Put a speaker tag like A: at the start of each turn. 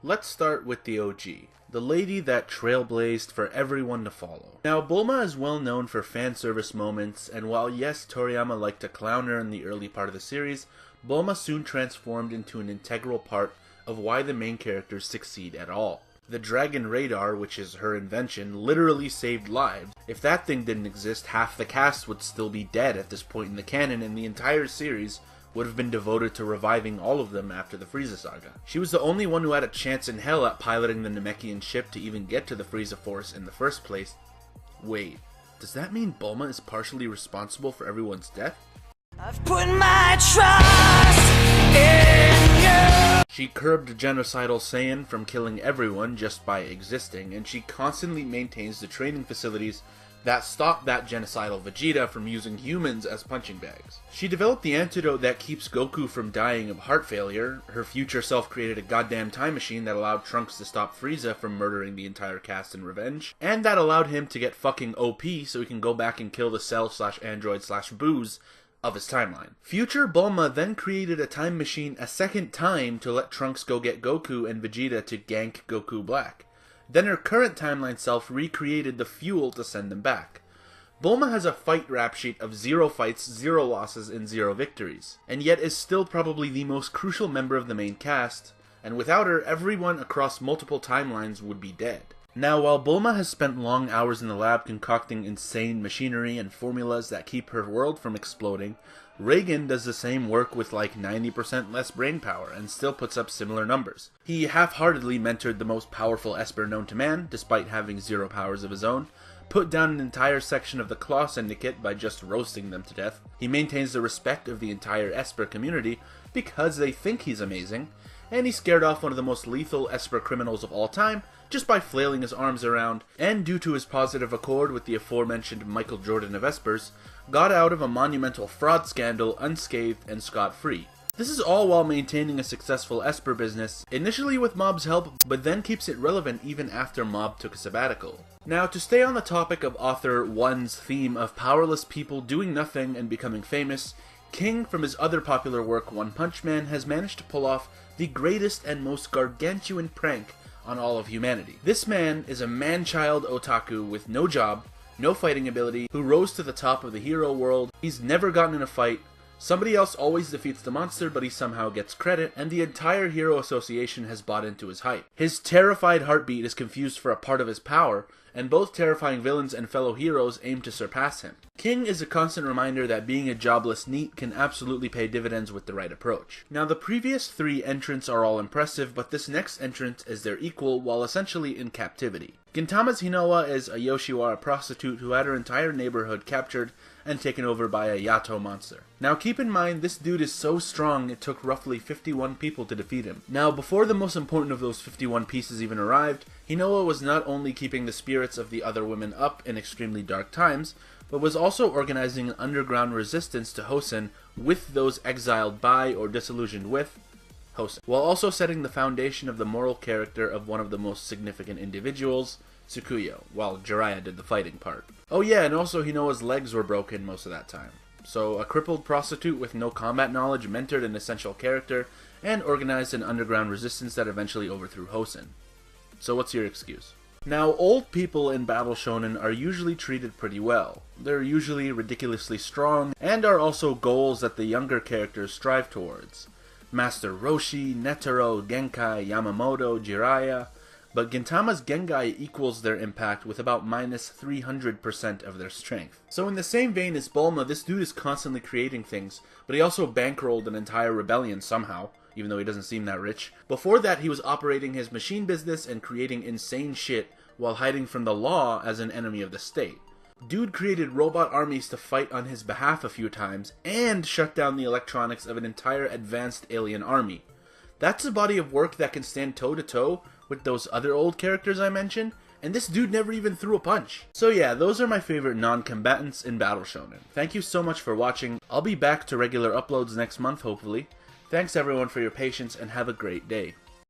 A: Let's start with the OG, the lady that trailblazed for everyone to follow. Now, Bulma is well known for fan service moments, and while yes, Toriyama liked to clown her in the early part of the series, Bulma soon transformed into an integral part of why the main characters succeed at all. The Dragon Radar, which is her invention, literally saved lives. If that thing didn't exist, half the cast would still be dead at this point in the canon, and the entire series would have been devoted to reviving all of them after the Frieza saga. She was the only one who had a chance in hell at piloting the Namekian ship to even get to the Frieza Force in the first place. Wait, does that mean Bulma is partially responsible for everyone's death?
B: I've put my trust in you.
A: She curbed genocidal Saiyan from killing everyone just by existing, and she constantly maintains the training facilities that stop that genocidal Vegeta from using humans as punching bags. She developed the antidote that keeps Goku from dying of heart failure. Her future self created a goddamn time machine that allowed Trunks to stop Frieza from murdering the entire cast in revenge, and that allowed him to get fucking OP so he can go back and kill the Cell/Android/Booze of his timeline. Future Bulma then created a time machine a second time to let Trunks go get Goku and Vegeta to gank Goku Black. Then her current timeline self recreated the fuel to send them back. Bulma has a fight rap sheet of 0 fights, 0 losses, and 0 victories, and yet is still probably the most crucial member of the main cast, and without her, everyone across multiple timelines would be dead. Now, while Bulma has spent long hours in the lab concocting insane machinery and formulas that keep her world from exploding, Reagan does the same work with like 90% less brainpower and still puts up similar numbers. He half-heartedly mentored the most powerful Esper known to man, despite having 0 powers of his own, put down an entire section of the Claw Syndicate by just roasting them to death. He maintains the respect of the entire Esper community because they think he's amazing, and he scared off one of the most lethal Esper criminals of all time just by flailing his arms around, and due to his positive accord with the aforementioned Michael Jordan of Espers, got out of a monumental fraud scandal unscathed and scot-free. This is all while maintaining a successful Esper business, initially with Mob's help, but then keeps it relevant even after Mob took a sabbatical. Now, to stay on the topic of Author 1's theme of powerless people doing nothing and becoming famous, King, from his other popular work One Punch Man, has managed to pull off the greatest and most gargantuan prank on all of humanity. This man is a man-child otaku with no job, no fighting ability, who rose to the top of the hero world. He's never gotten in a fight. Somebody else always defeats the monster, but he somehow gets credit, and the entire Hero Association has bought into his hype. His terrified heartbeat is confused for a part of his power, and both terrifying villains and fellow heroes aim to surpass him. King is a constant reminder that being a jobless NEET can absolutely pay dividends with the right approach. Now, the previous 3 entrants are all impressive, but this next entrant is their equal while essentially in captivity. Gintama's Hinoa is a Yoshiwara prostitute who had her entire neighborhood captured and taken over by a Yato monster. Now keep in mind, this dude is so strong it took roughly 51 people to defeat him. Now before the most important of those 51 pieces even arrived, Hinoa was not only keeping the spirits of the other women up in extremely dark times, but was also organizing an underground resistance to Hosen with those exiled by or disillusioned with Hosen, while also setting the foundation of the moral character of one of the most significant individuals, Tsukuyo, while Jiraiya did the fighting part. Oh yeah, and also Hinoa's legs were broken most of that time. So a crippled prostitute with no combat knowledge mentored an essential character and organized an underground resistance that eventually overthrew Hosen. So what's your excuse? Now, old people in Battle Shounen are usually treated pretty well. They're usually ridiculously strong, and are also goals that the younger characters strive towards. Master Roshi, Netero, Genkai, Yamamoto, Jiraiya, but Gintama's Gengai equals their impact with about minus 300% of their strength. So in the same vein as Bulma, this dude is constantly creating things, but he also bankrolled an entire rebellion somehow, even though he doesn't seem that rich. Before that, he was operating his machine business and creating insane shit while hiding from the law as an enemy of the state. Dude created robot armies to fight on his behalf a few times, and shut down the electronics of an entire advanced alien army. That's a body of work that can stand toe-to-toe with those other old characters I mentioned, and this dude never even threw a punch. So yeah, those are my favorite non-combatants in Battle Shounen. Thank you so much for watching. I'll be back to regular uploads next month, hopefully. Thanks everyone for your patience, and have a great day.